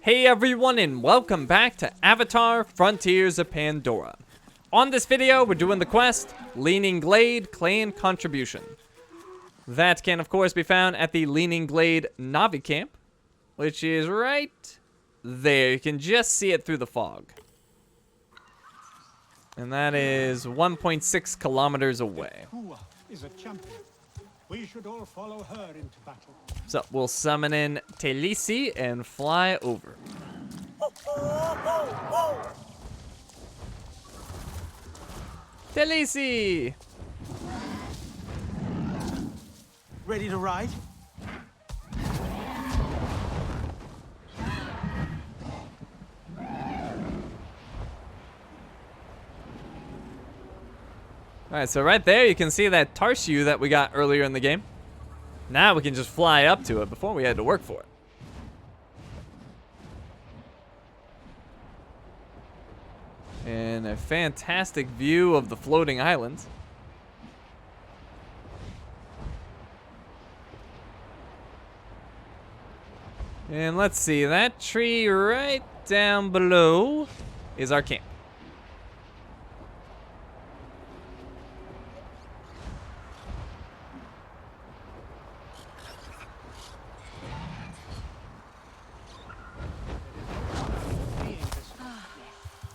Hey everyone, and welcome back to Avatar: Frontiers of Pandora. On this video, we're doing the quest, Leaning Glade Clan Contribution. That can of course be found at the Leaning Glade Na'vi camp, which is right there. You can just see it through the fog. And that is 1.6 kilometers away. Is a champion. We should all follow her into battle. So we'll summon in Talisi and fly over. Talisi! Ready to ride? Alright, so right there you can see that Tarsiu that we got earlier in the game. Now we can just fly up to it. Before we had to work for it. And a fantastic view of the floating islands. And let's see, that tree right down below is our camp.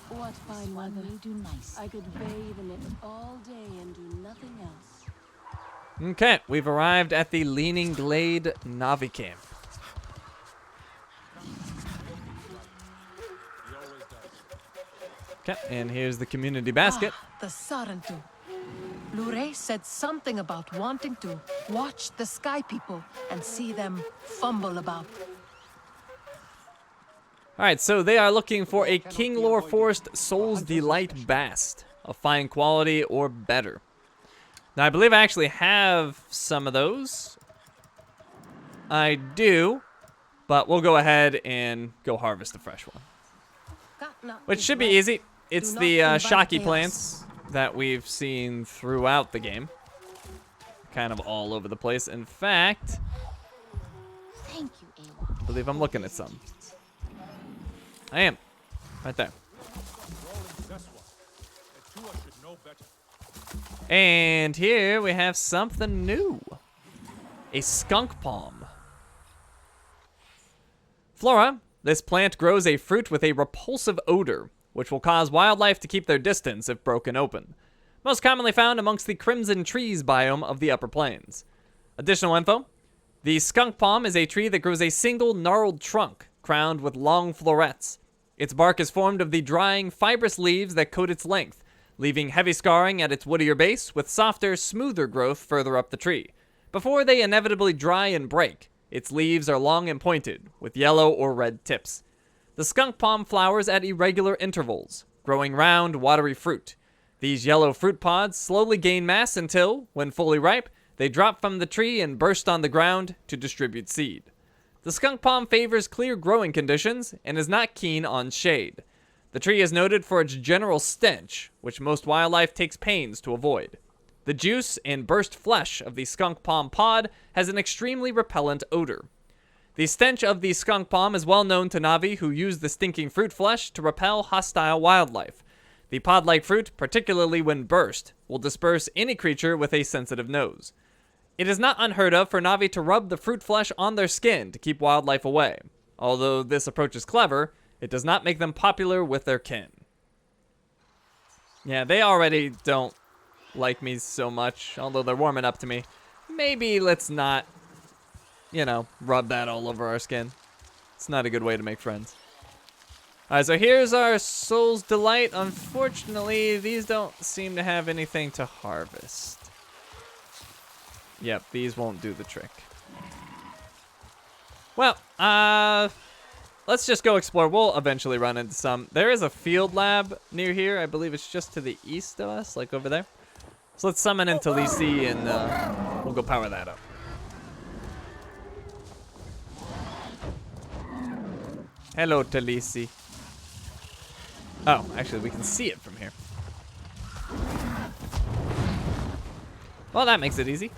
What fine weather. Do nice. I could bathe in it all day and do nothing else. Okay, we've arrived at the Leaning Glade Na'vi camp. Okay, and here's the community basket. The Sarantu. Lure said something about wanting to watch the sky people and see them fumble about. Alright, so they are looking for a King Lore Forest Soul's Delight Bast of fine quality or better. Now, I believe I actually have some of those. I do, but we'll go ahead and go harvest a fresh one. Which should be easy. It's the Shocky plants that we've seen throughout the game. Kind of all over the place. In fact, Thank you, Awa. I believe I'm looking at some. I am. Right there. And here we have something new. A skunk palm. Flora, this plant grows a fruit with a repulsive odor, which will cause wildlife to keep their distance if broken open. Most commonly found amongst the crimson trees biome of the upper plains. Additional info. The skunk palm is a tree that grows a single gnarled trunk, crowned with long florets. Its bark is formed of the drying, fibrous leaves that coat its length, leaving heavy scarring at its woodier base with softer, smoother growth further up the tree. Before they inevitably dry and break, its leaves are long and pointed, with yellow or red tips. The skunk palm flowers at irregular intervals, growing round, watery fruit. These yellow fruit pods slowly gain mass until, when fully ripe, they drop from the tree and burst on the ground to distribute seed. The skunk palm favors clear growing conditions and is not keen on shade. The tree is noted for its general stench, which most wildlife takes pains to avoid. The juice and burst flesh of the skunk palm pod has an extremely repellent odor. The stench of the skunk palm is well known to Na'vi who use the stinking fruit flesh to repel hostile wildlife. The pod-like fruit, particularly when burst, will disperse any creature with a sensitive nose. It is not unheard of for Na'vi to rub the fruit flesh on their skin to keep wildlife away. Although this approach is clever, it does not make them popular with their kin. Yeah, they already don't like me so much, although they're warming up to me. Maybe let's not, rub that all over our skin. It's not a good way to make friends. Alright, so here's our Soul's Delight. Unfortunately, these don't seem to have anything to harvest. Yep, these won't do the trick. Well, let's just go explore. We'll eventually run into some. There is a field lab near here. I believe it's just to the east of us, like over there. So let's summon in Talisi and we'll go power that up. Hello, Talisi. Oh, actually, we can see it from here. Well, that makes it easy.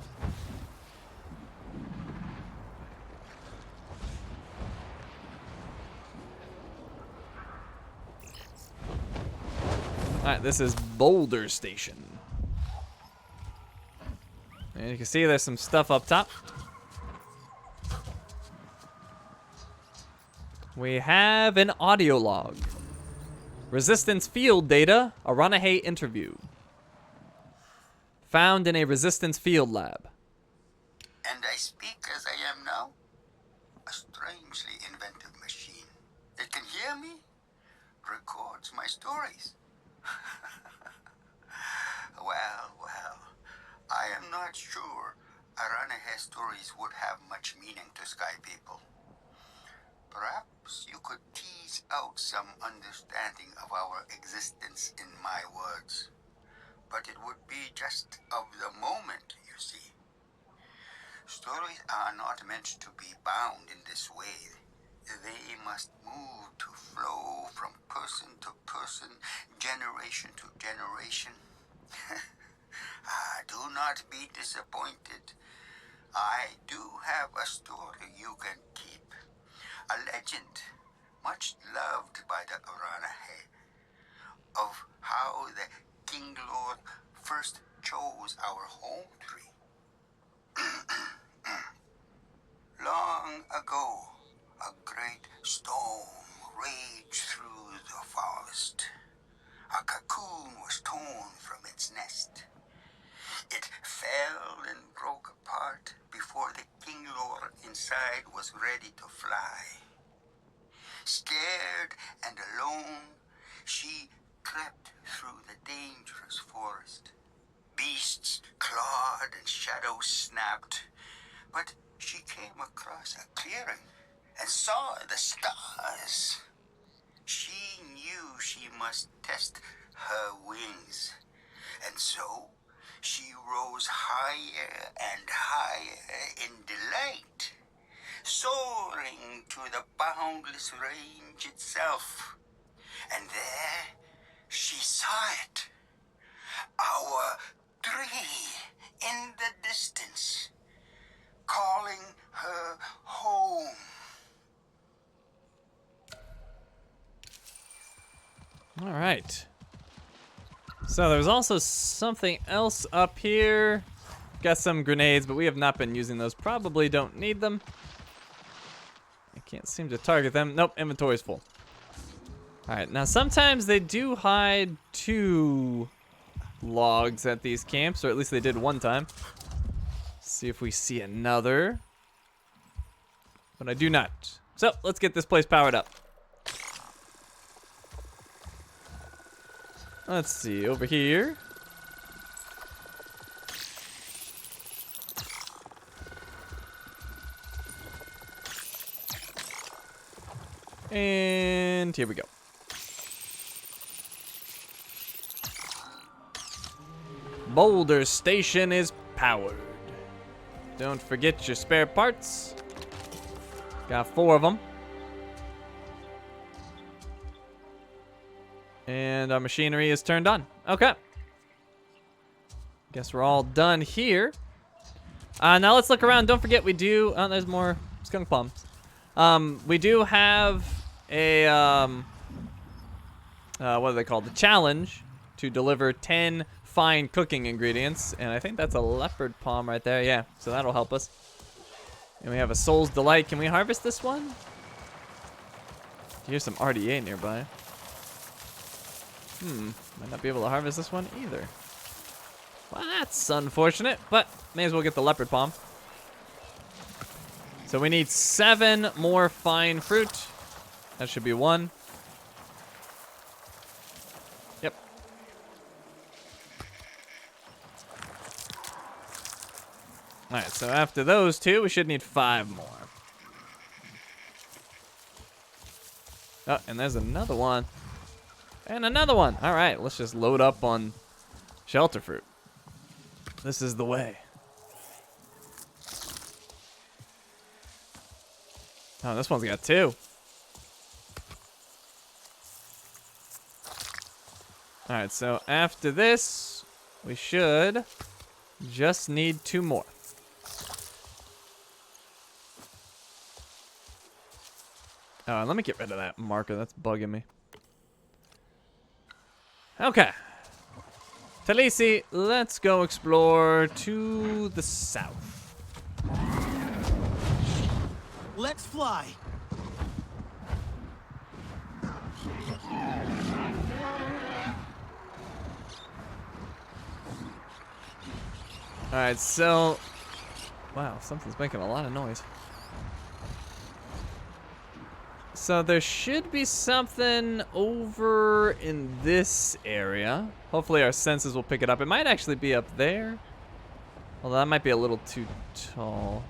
Alright, this is Boulder Station. And you can see there's some stuff up top. We have an audio log. Resistance field data, Aranahe interview. Found in a resistance field lab. And I speak as I am now. A strangely inventive machine. It can hear me, records my stories. Well, I am not sure Aranahe's stories would have much meaning to Sky people. Perhaps you could tease out some understanding of our existence in my words. But it would be just of the moment, you see. Stories are not meant to be bound in this way. They must move to flow from person to person, generation to generation. Do not be disappointed. I do have a story you can keep. A legend, much loved by the Aranahe, of how the King Lord first chose our home tree. Long ago, a great storm raged through the forest. A cocoon was torn from its nest. It fell and broke apart before the King Lord inside was ready to fly. Scared and alone, she crept through the dangerous forest. Beasts clawed and shadows snapped, but she came across a clearing and saw the stars. She knew she must test her wings, and so she rose higher and higher in delight, soaring to the boundless range itself. And there she saw it, our tree in the distance, calling her home. All right. So there's also something else up here. Got some grenades, but we have not been using those. Probably don't need them. I can't seem to target them. Nope, inventory's full. All right, now sometimes they do hide 2 logs at these camps, or at least they did one time. See if we see another. But I do not. So let's get this place powered up. Let's see, over here. And here we go. Boulder Station is powered. Don't forget your spare parts. Got 4 of them. And our machinery is turned on. Okay. Guess we're all done here. Now let's look around. Don't forget we do... Oh, there's more skunk palms. We do have a... what are they called? The challenge to deliver 10 fine cooking ingredients. And I think that's a leopard palm right there. Yeah, so that'll help us. And we have a Soul's Delight. Can we harvest this one? Here's some RDA nearby. Might not be able to harvest this one either. Well, that's unfortunate, but may as well get the leopard palm. So we need 7 more fine fruit. That should be 1. Yep. Alright, so after those 2, we should need 5 more. Oh, and there's another one. And another one. All right, let's just load up on shelter fruit. This is the way. Oh, this one's got 2. All right, so after this, we should just need 2 more. Let me get rid of that marker. That's bugging me. Okay. Talisi, let's go explore to the south. Let's fly. Alright, so... Wow, something's making a lot of noise. So there should be something over in this area. Hopefully our senses will pick it up. It might actually be up there. Although that might be a little too tall.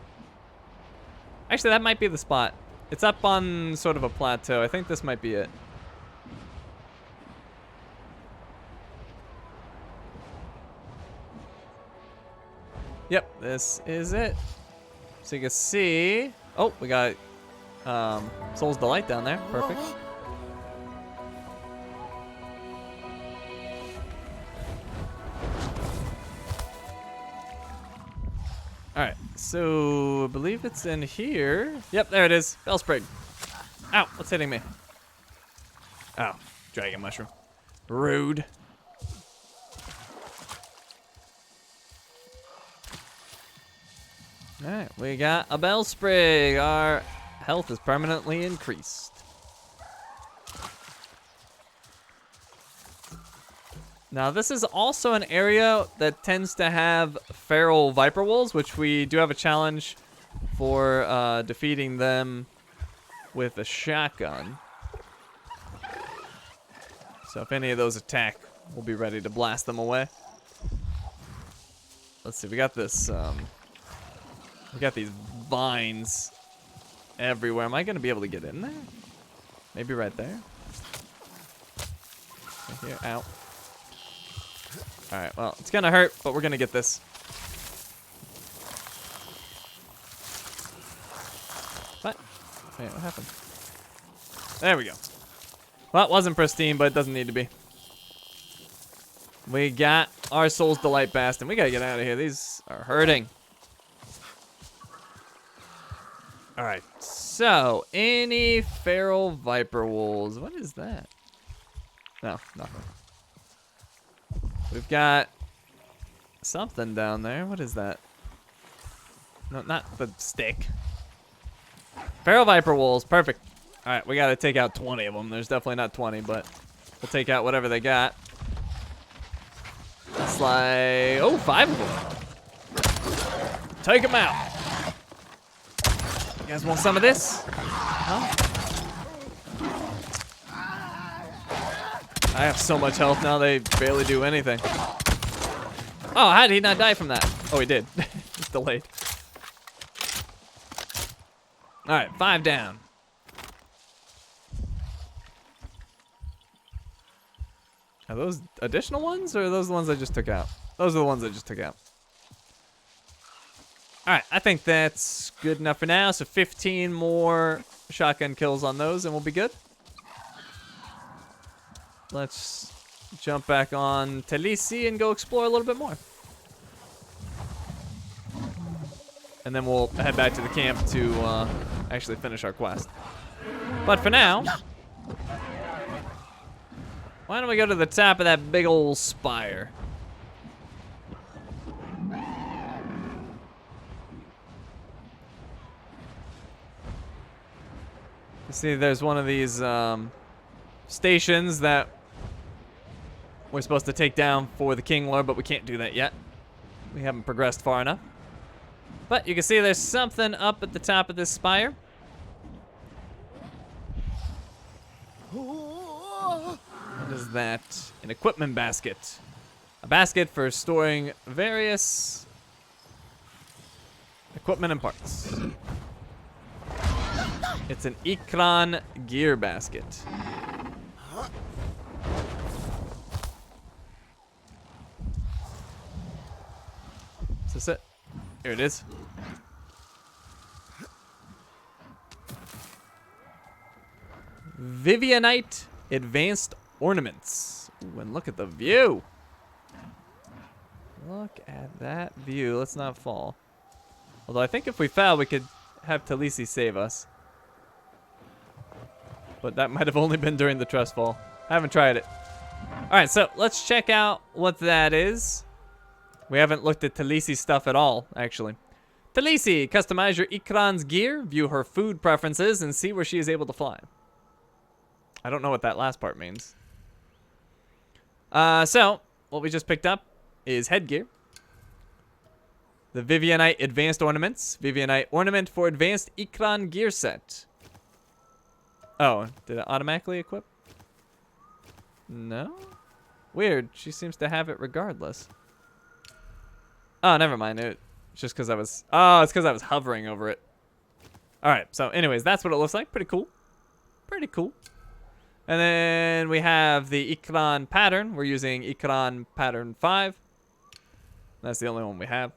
Actually, that might be the spot. It's up on sort of a plateau. I think this might be it. Yep, this is it. So you can see... Oh, we got Soul's Delight down there. Perfect. Alright, so I believe it's in here. Yep, there it is. Bellsprig. Ow, what's hitting me? Oh, dragon mushroom. Rude. Alright, we got a Bellsprig. Our health is permanently increased. Now, this is also an area that tends to have feral viper wolves, which we do have a challenge for defeating them with a shotgun. So if any of those attack, we'll be ready to blast them away. Let's see, we got this... we got these vines everywhere. Am I going to be able to get in there? Maybe right there. Right here. Ow. Alright, well, it's going to hurt, but we're going to get this. What? Wait, what happened? There we go. Well, it wasn't pristine, but it doesn't need to be. We got our Soul's Delight Bast, and we got to get out of here. These are hurting. Alright, so, any feral viper wolves. What is that? No, nothing. We've got something down there. What is that? No, not the stick. Feral viper wolves, perfect. Alright, we gotta take out 20 of them. There's definitely not 20, but we'll take out whatever they got. It's like, oh, 5 of them. Take them out. You guys want some of this? Huh? I have so much health now, they barely do anything. Oh, how did he not die from that? Oh, he did. It's delayed. All right, 5 down. Are those additional ones, or are those the ones I just took out? Those are the ones I just took out. All right, I think that's good enough for now. So 15 more shotgun kills on those, and we'll be good. Let's jump back on Talisi and go explore a little bit more. And then we'll head back to the camp to actually finish our quest. But for now, why don't we go to the top of that big old spire? You see, there's one of these stations that we're supposed to take down for the King Lord, but we can't do that yet. We haven't progressed far enough. But you can see there's something up at the top of this spire. What is that? An equipment basket. A basket for storing various equipment and parts. It's an Ikran gear basket. Is this it? Here it is. Vivianite Advanced Ornaments. Ooh, and look at the view. Look at that view. Let's not fall. Although I think if we fell, we could have Talisi save us. But that might have only been during the trust fall. I haven't tried it. All right, so let's check out what that is. We haven't looked at Talisi's stuff at all, actually. Talisi, customize your Ikran's gear, view her food preferences, and see where she is able to fly. I don't know what that last part means. So, what we just picked up is headgear. The Vivianite Advanced Ornaments. Vivianite Ornament for Advanced Ikran Gear Set. Oh, did it automatically equip? No? Weird. She seems to have it regardless. Oh, never mind. It's just because I was... Oh, it's because I was hovering over it. Alright, so anyways, that's what it looks like. Pretty cool. Pretty cool. And then we have the Ikran pattern. We're using Ikran pattern 5. That's the only one we have.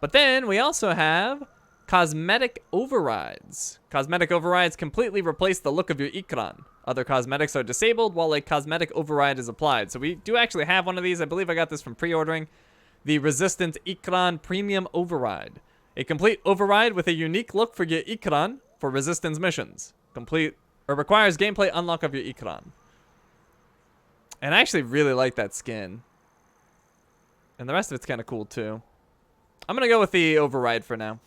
But then we also have cosmetic overrides. Cosmetic overrides completely replace the look of your Ikran. Other cosmetics are disabled while a cosmetic override is applied. So we do actually have one of these. I believe I got this from pre-ordering. The Resistant Ikran Premium Override. A complete override with a unique look for your Ikran for Resistance missions. Complete or requires gameplay unlock of your Ikran. And I actually really like that skin. And the rest of it's kind of cool too. I'm going to go with the override for now.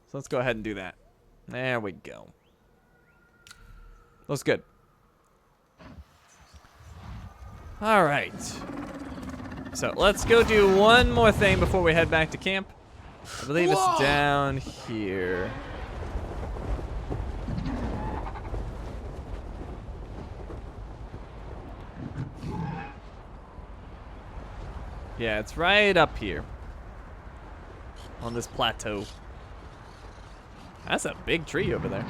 So let's go ahead and do that. There we go. Looks good. All right. So let's go do one more thing before we head back to camp. I believe it's down here. Yeah, it's right up here. On this plateau. That's a big tree over there.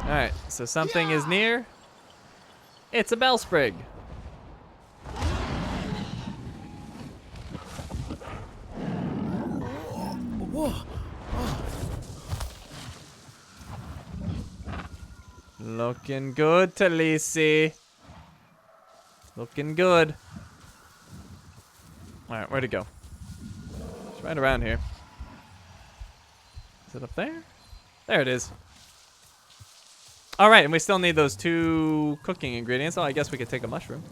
Alright, so something is near. It's a bellsprig. Looking good, Talisi. Looking good. Alright, where'd it go? It's right around here. Is it up there? There it is. Alright, and we still need those 2 cooking ingredients. Oh, I guess we could take a mushroom.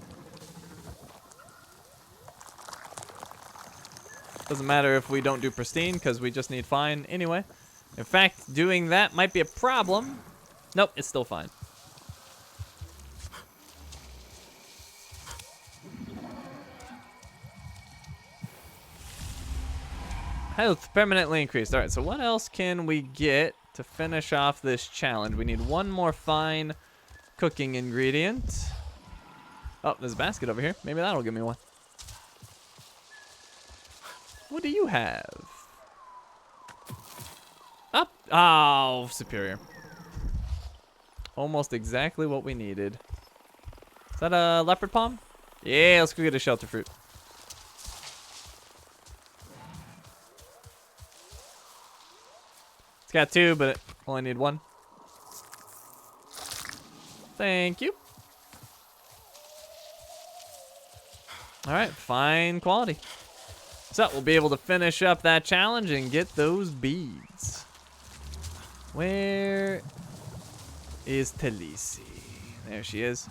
Doesn't matter if we don't do pristine, because we just need fine anyway. In fact, doing that might be a problem. Nope, it's still fine. Health permanently increased. Alright, so what else can we get to finish off this challenge? We need one more fine cooking ingredient. Oh, there's a basket over here. Maybe that'll give me one. What do you have? Up. Oh, superior. Almost exactly what we needed. Is that a leopard palm? Yeah, let's go get a shelter fruit. It's got 2, but only need 1. Thank you. All right, fine quality. So we'll be able to finish up that challenge and get those beads. Where is Talisi? There she is.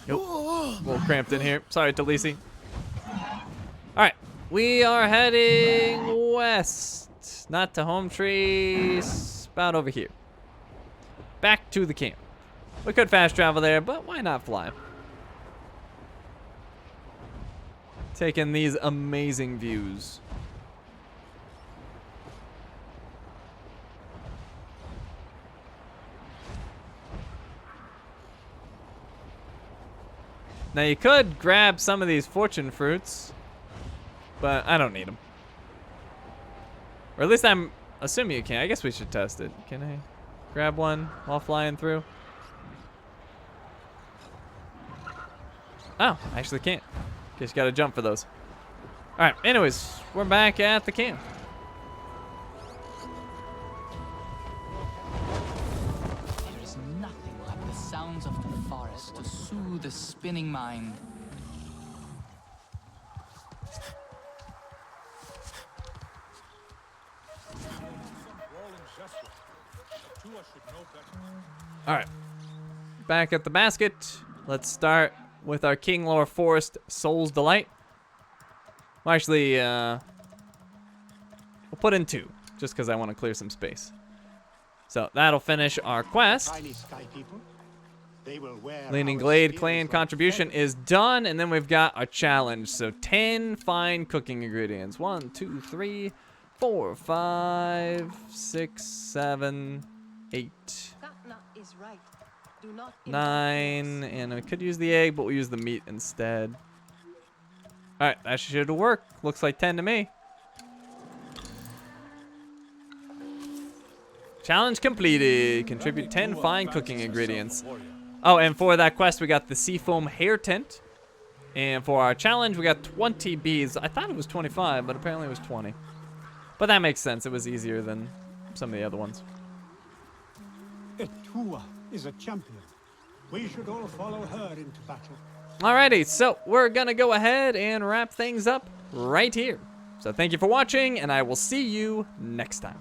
Nope. A little cramped in here. Sorry, Talisi. All right. We are heading west. Not to home trees. About over here. Back to the camp. We could fast travel there, but why not fly? Taking these amazing views. Now you could grab some of these fortune fruits, but I don't need them. Or at least I'm assuming you can. I guess we should test it. Can I grab one while flying through? Oh, I actually can't. Guess you gotta jump for those. Alright, anyways, we're back at the camp. There is nothing like the sounds of the forest to soothe the spinning mind. All right. Back at the basket. Let's start with our King Lore Forest Soul's Delight. Well, actually, we'll put in 2, just because I want to clear some space. So that'll finish our quest. Tiny sky people. They will wear Leaning our Glade spears clan like contribution feathers. is done, and then we've got a challenge. So 10 fine cooking ingredients. 1, 2, 3, 4, 5, 6, 7, 8, Katna is right. Do not 9, and I could use the egg, but we'll use the meat instead. All right, that should work. Looks like 10 to me. Challenge completed. Contribute 10 fine cooking ingredients. Oh, and for that quest, we got the Seafoam Hair Tint. And for our challenge, we got 20 bees. I thought it was 25, but apparently it was 20. But that makes sense. It was easier than some of the other ones. Etua is a champion. We should all follow her into battle. Alrighty, so we're gonna go ahead and wrap things up right here. So thank you for watching, and I will see you next time.